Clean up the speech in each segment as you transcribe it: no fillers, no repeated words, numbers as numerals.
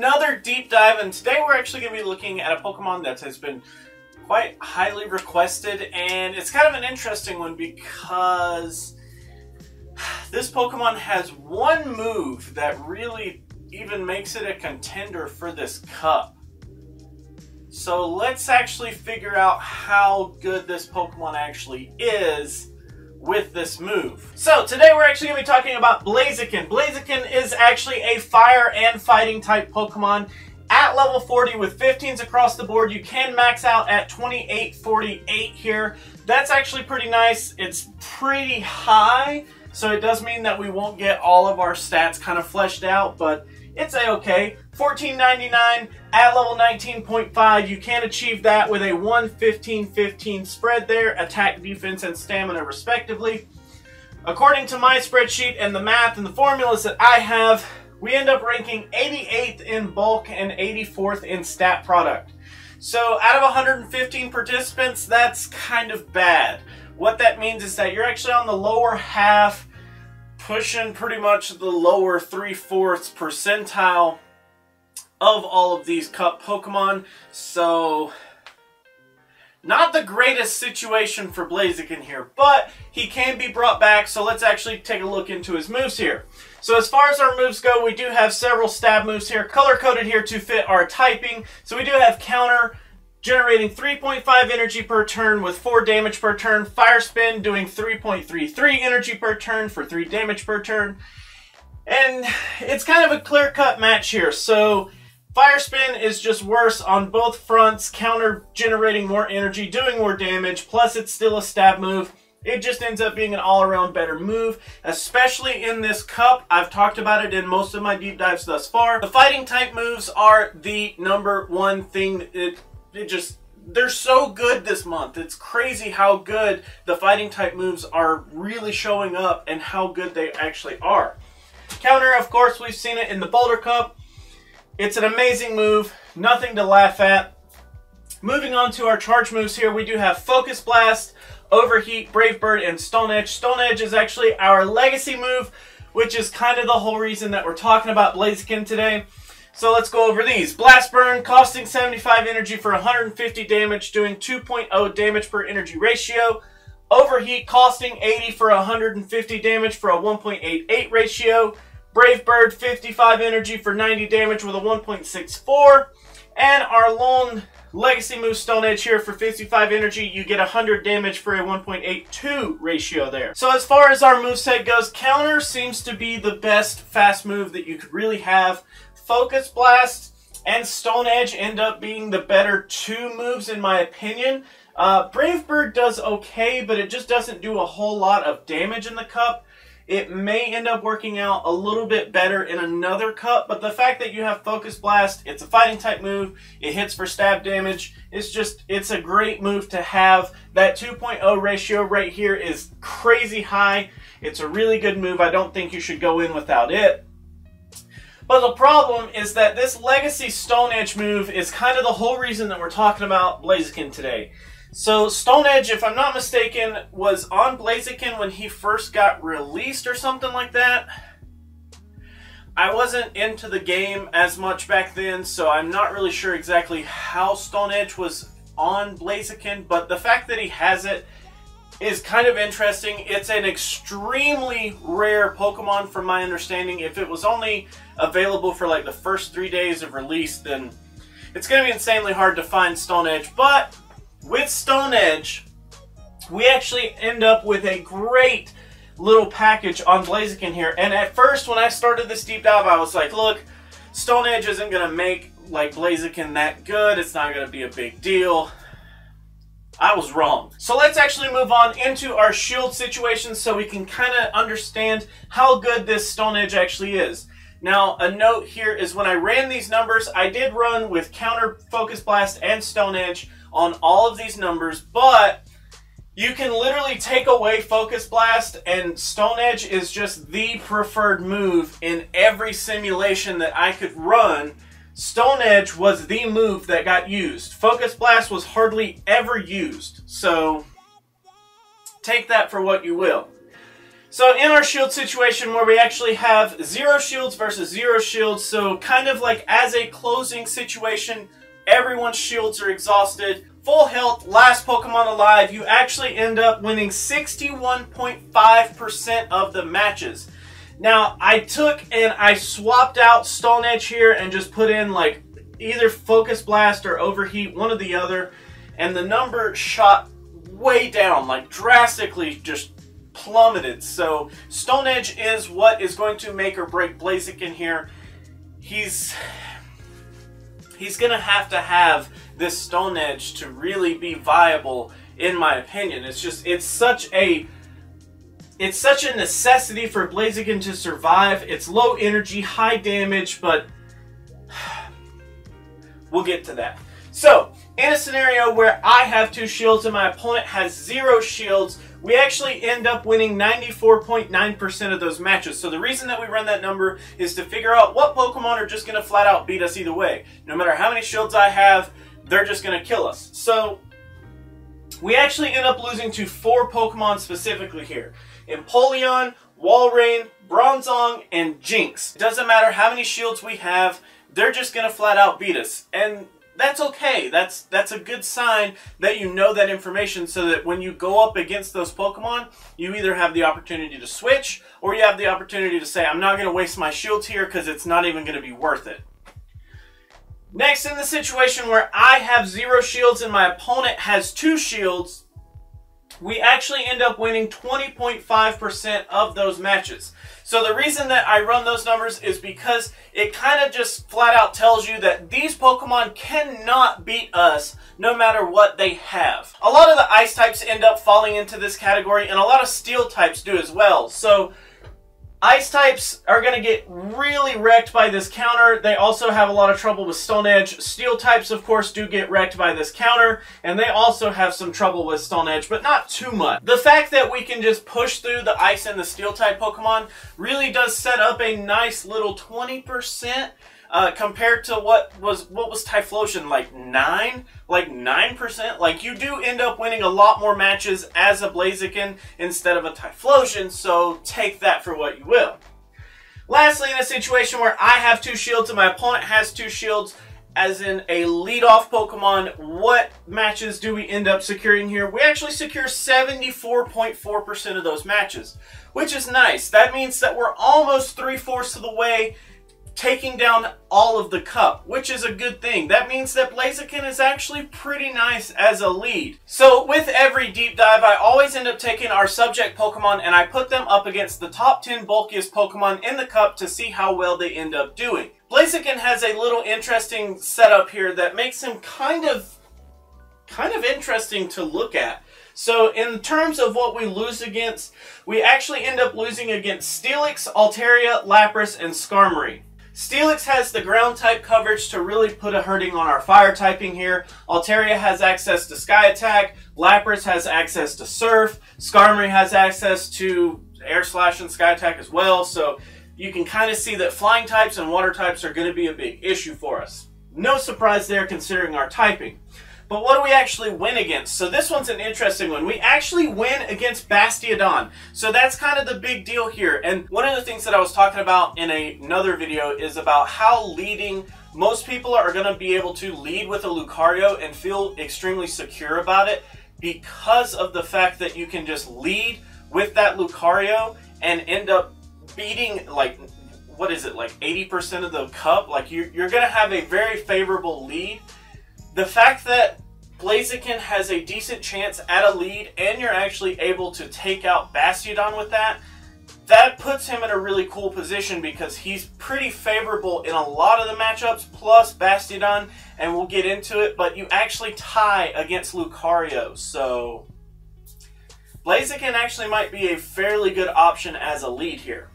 another deep dive, and today we're actually going to be looking at a Pokemon that has been quite highly requested, and it's kind of an interesting one because this Pokemon has one move that really even makes it a contender for this cup. So let's actually figure out how good this Pokemon actually is with this move. So today we're actually going to be talking about Blaziken. Blaziken is actually a fire and fighting type Pokemon at level 40 with 15s across the board. You can max out at 2848 here. That's actually pretty nice. It's pretty high, so it does mean that we won't get all of our stats kind of fleshed out, but it's a-okay. 1499 at level 19.5. You can achieve that with a 1-15-15 spread there, attack, defense, and stamina respectively. According to my spreadsheet and the math and the formulas that I have, we end up ranking 88th in bulk and 84th in stat product. So out of 115 participants, that's kind of bad. What that means is that you're actually on the lower half, pushing pretty much the lower 3/4 percentile of all of these cup Pokemon. So not the greatest situation for Blaziken here, but he can be brought back, so let's actually take a look into his moves here. So as far as our moves go, we do have several stab moves here, color-coded here to fit our typing. So we do have Counter, generating 3.5 energy per turn with 4 damage per turn. Fire Spin doing 3.33 energy per turn for 3 damage per turn. And it's kind of a clear-cut match here. So Fire Spin is just worse on both fronts. Counter generating more energy, doing more damage, plus it's still a stab move. It just ends up being an all-around better move, especially in this cup. I've talked about it in most of my deep dives thus far. The fighting type moves are the #1 thing. They're so good this month. It's crazy how good the fighting type moves are really showing up and how good they actually are. Counter, of course, we've seen it in the Boulder Cup. It's an amazing move, nothing to laugh at. Moving on to our charge moves here, we do have Focus Blast, Overheat, Brave Bird, and Stone Edge. Stone Edge is actually our legacy move, which is kind of the whole reason that we're talking about Blaziken today. So let's go over these. Blast Burn, costing 75 energy for 150 damage, doing 2.0 damage per energy ratio. Overheat, costing 80 for 150 damage for a 1.88 ratio. Brave Bird, 55 energy for 90 damage with a 1.64. And our lone legacy move, Stone Edge here, for 55 energy, you get 100 damage for a 1.82 ratio there. So as far as our moveset goes, Counter seems to be the best fast move that you could really have. Focus Blast and Stone Edge end up being the better 2 moves in my opinion. Brave Bird does okay, but it just doesn't do a whole lot of damage in the cup. It may end up working out a little bit better in another cup, but the fact that you have Focus Blast, it's a fighting type move, it hits for stab damage, it's a great move to have. That 2.0 ratio right here is crazy high. It's a really good move. I don't think you should go in without it. But the problem is that this Legacy Stone Edge move is kind of the whole reason that we're talking about Blaziken today. So Stone Edge, if I'm not mistaken, was on Blaziken when he first got released or something like that. I wasn't into the game as much back then, so I'm not really sure exactly how Stone Edge was on Blaziken, but the fact that he has it is kind of interesting. It's an extremely rare Pokemon from my understanding. If it was only available for like the first 3 days of release, then it's going to be insanely hard to find Stone Edge. But with Stone Edge, we actually end up with a great little package on Blaziken here. And at first, when I started this deep dive, I was like, look, Stone Edge isn't going to make like Blaziken that good. It's not going to be a big deal. I was wrong. So let's actually move on into our shield situation so we can kind of understand how good this Stone Edge actually is. Now, a note here is when I ran these numbers, I did run with Counter, Focus Blast, and Stone Edge on all of these numbers, but you can literally take away Focus Blast and Stone Edge is just the preferred move in every simulation that I could run. Stone Edge was the move that got used. Focus Blast was hardly ever used, so take that for what you will. So in our shield situation where we actually have 0 shields versus 0 shields, so kind of like as a closing situation, everyone's shields are exhausted, full health, last Pokemon alive, you actually end up winning 61.5% of the matches. Now, I took and I swapped out Stone Edge here and just put in like either Focus Blast or Overheat, one or the other, and the number shot way down, like drastically just plummeted. So Stone Edge is what is going to make or break Blaziken here. He's gonna have to have this Stone Edge to really be viable, in my opinion. It's such a necessity for Blaziken to survive. It's low energy, high damage, but we'll get to that. So in a scenario where I have 2 shields and my opponent has 0 shields, we actually end up winning 94.9% of those matches. So the reason that we run that number is to figure out what Pokemon are just going to flat out beat us either way. No matter how many shields I have, they're just going to kill us. So we actually end up losing to 4 Pokemon specifically here. Empoleon, Walrein, Bronzong, and Jinx. It doesn't matter how many shields we have, they're just going to flat out beat us. And that's okay. That's a good sign that you know that information, so that when you go up against those Pokemon, you either have the opportunity to switch, or you have the opportunity to say, I'm not going to waste my shields here because it's not even going to be worth it. Next, in the situation where I have 0 shields and my opponent has 2 shields, we actually end up winning 20.5% of those matches. So the reason that I run those numbers is because it kind of just flat out tells you that these Pokemon cannot beat us no matter what they have. A lot of the Ice types end up falling into this category, and a lot of Steel types do as well. So Ice types are going to get really wrecked by this counter. They also have a lot of trouble with Stone Edge. Steel types, of course, do get wrecked by this counter, and they also have some trouble with Stone Edge, but not too much. The fact that we can just push through the Ice and the Steel type Pokemon really does set up a nice little 20% compared to what was Typhlosion, like 9%? Like, you do end up winning a lot more matches as a Blaziken instead of a Typhlosion, so take that for what you will. Lastly, in a situation where I have 2 shields and my opponent has 2 shields, as in a lead-off Pokemon, what matches do we end up securing here? We actually secure 74.4% of those matches, which is nice. That means that we're almost 3/4 of the way taking down all of the cup, which is a good thing. That means that Blaziken is actually pretty nice as a lead. So with every deep dive, I always end up taking our subject Pokemon and I put them up against the top 10 bulkiest Pokemon in the cup to see how well they end up doing. Blaziken has a little interesting setup here that makes him kind of interesting to look at. So in terms of what we lose against, we actually end up losing against Steelix, Altaria, Lapras, and Skarmory. Steelix has the ground type coverage to really put a hurting on our fire typing here. Altaria has access to Sky Attack. Lapras has access to Surf. Skarmory has access to Air Slash and Sky Attack as well. So you can kind of see that flying types and water types are going to be a big issue for us. No surprise there considering our typing. But what do we actually win against? So this one's an interesting one. We actually win against Bastiodon. So that's kind of the big deal here. And one of the things that I was talking about in another video is about how leading, most people are going to be able to lead with a Lucario and feel extremely secure about it because of the fact that you can just lead with that Lucario and end up beating, like, what is it, like 80% of the cup? Like, you're going to have a very favorable lead. The fact that Blaziken has a decent chance at a lead and you're actually able to take out Bastiodon with that, that puts him in a really cool position because he's pretty favorable in a lot of the matchups, plus Bastiodon, and we'll get into it, but you actually tie against Lucario, so Blaziken actually might be a fairly good option as a lead here.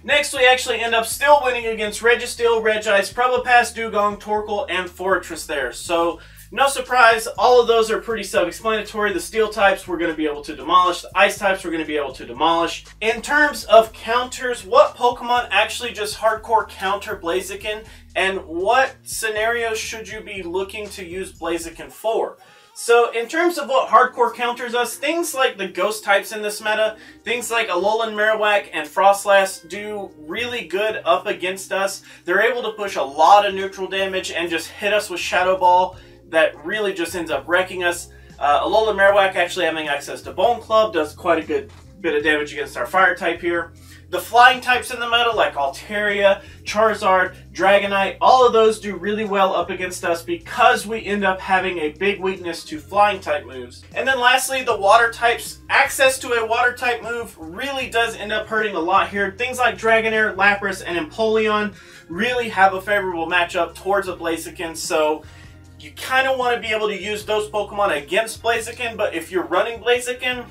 Next, we actually end up still winning against Registeel, Regice, Probopass, Dugong, Torkoal, and Fortress there. So, no surprise, all of those are pretty self-explanatory. The Steel types we're going to be able to demolish. The Ice types we're going to be able to demolish. In terms of counters, what Pokemon actually just hardcore counter Blaziken, and what scenarios should you be looking to use Blaziken for? So in terms of what hardcore counters us, things like the ghost types in this meta, things like Alolan Marowak and Frostlass do really good up against us. They're able to push a lot of neutral damage and just hit us with Shadow Ball that really just ends up wrecking us. Alolan Marowak actually having access to Bone Club does quite a good bit of damage against our fire type here. The flying types in the meta like Altaria, Charizard, Dragonite, all of those do really well up against us because we end up having a big weakness to flying type moves. And then lastly, the water types. Access to a water type move really does end up hurting a lot here. Things like Dragonair, Lapras, and Empoleon really have a favorable matchup towards a Blaziken, so you kind of want to be able to use those Pokemon against Blaziken, but if you're running Blaziken,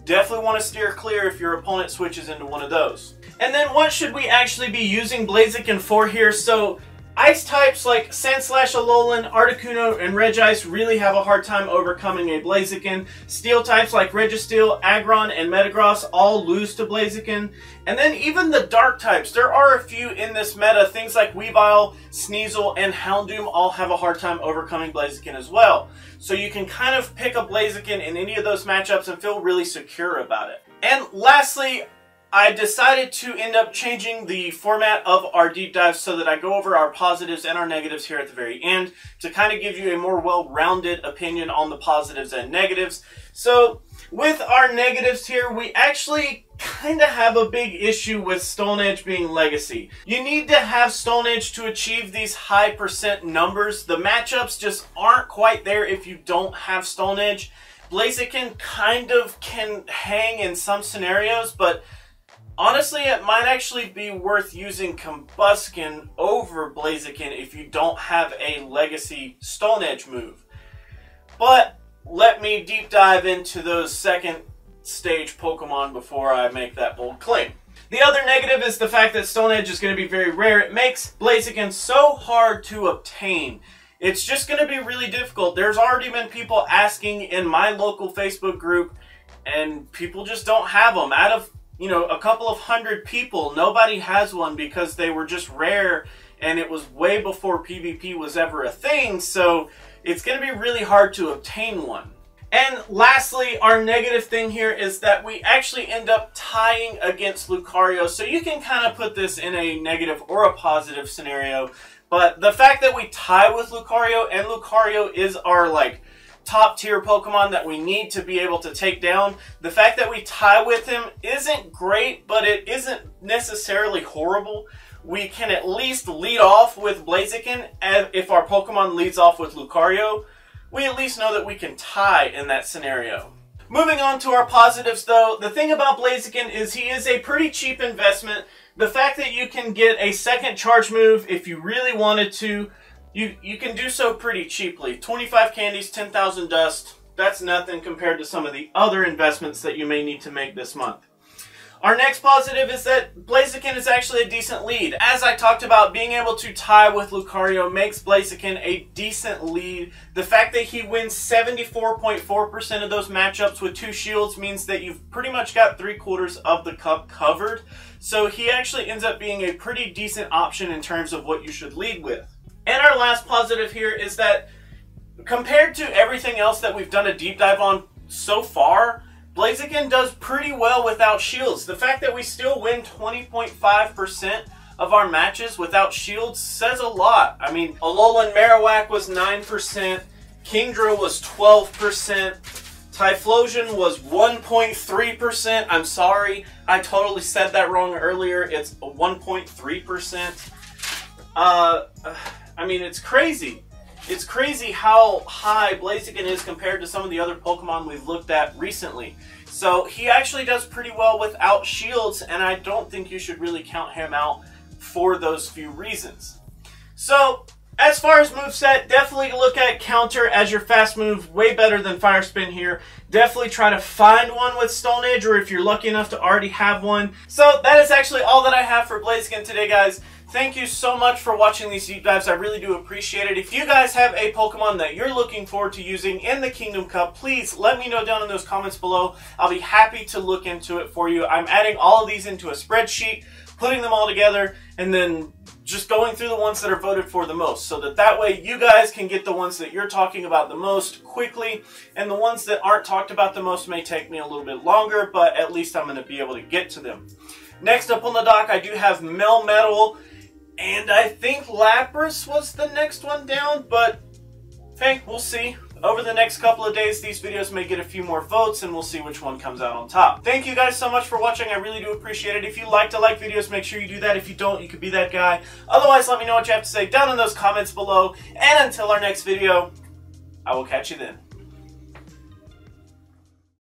definitely want to steer clear if your opponent switches into one of those. And then what should we actually be using Blaziken for here? So ice types like Sandslash, Alolan, Articuno, and Regice really have a hard time overcoming a Blaziken. Steel types like Registeel, Aggron, and Metagross all lose to Blaziken. And then even the dark types, there are a few in this meta. Things like Weavile, Sneasel, and Houndoom all have a hard time overcoming Blaziken as well. So you can kind of pick a Blaziken in any of those matchups and feel really secure about it. And lastly, I decided to end up changing the format of our deep dive so that I go over our positives and our negatives here at the very end to kind of give you a more well-rounded opinion on the positives and negatives. So with our negatives here, we actually kind of have a big issue with Stone Edge being Legacy. You need to have Stone Edge to achieve these high percent numbers. The matchups just aren't quite there if you don't have Stone Edge. Blaziken kind of can hang in some scenarios, but honestly, it might actually be worth using Combusken over Blaziken if you don't have a Legacy Stone Edge move. But let me deep dive into those second stage Pokemon before I make that bold claim. The other negative is the fact that Stone Edge is going to be very rare. It makes Blaziken so hard to obtain. It's just going to be really difficult. There's already been people asking in my local Facebook group, and people just don't have them. Out of a couple of hundred people, nobody has one because they were just rare and it was way before PvP was ever a thing, so it's going to be really hard to obtain one. And lastly, our negative thing here is that we actually end up tying against Lucario, so you can kind of put this in a negative or a positive scenario, but the fact that we tie with Lucario, and Lucario is our top tier Pokemon that we need to be able to take down. The fact that we tie with him isn't great, but it isn't necessarily horrible. We can at least lead off with Blaziken, and if our Pokemon leads off with Lucario, we at least know that we can tie in that scenario. Moving on to our positives though, the thing about Blaziken is he is a pretty cheap investment. The fact that you can get a second charge move if you really wanted to, you can do so pretty cheaply. 25 candies, 10,000 dust, that's nothing compared to some of the other investments that you may need to make this month. Our next positive is that Blaziken is actually a decent lead. As I talked about, being able to tie with Lucario makes Blaziken a decent lead. The fact that he wins 74.4% of those matchups with 2 shields means that you've pretty much got 3/4 of the cup covered. So he actually ends up being a pretty decent option in terms of what you should lead with. And our last positive here is that compared to everything else that we've done a deep dive on so far, Blaziken does pretty well without shields. The fact that we still win 20.5% of our matches without shields says a lot. I mean, Alolan Marowak was 9%, Kingdra was 12%, Typhlosion was 1.3%. I'm sorry, I totally said that wrong earlier. It's 1.3%. I mean, it's crazy. It's crazy how high Blaziken is compared to some of the other Pokemon we've looked at recently. So he actually does pretty well without shields, and I don't think you should really count him out for those few reasons. So, as far as moveset, definitely look at Counter as your fast move, way better than Fire Spin here. Definitely try to find one with Stone Edge, or if you're lucky enough to already have one. So that is actually all that I have for Blaziken today, guys. Thank you so much for watching these deep dives. I really do appreciate it. If you guys have a Pokemon that you're looking forward to using in the Kingdom Cup, please let me know down in those comments below. I'll be happy to look into it for you. I'm adding all of these into a spreadsheet, putting them all together and then just going through the ones that are voted for the most, so that way you guys can get the ones that you're talking about the most quickly, and the ones that aren't talked about the most may take me a little bit longer, but at least I'm going to be able to get to them. Next up on the dock, I do have Melmetal, and I think Lapras was the next one down, but hey, we'll see. Over the next couple of days, these videos may get a few more votes, and we'll see which one comes out on top. Thank you guys so much for watching. I really do appreciate it. If you like to like videos, make sure you do that. If you don't, you could be that guy. Otherwise, let me know what you have to say down in those comments below. And until our next video, I will catch you then.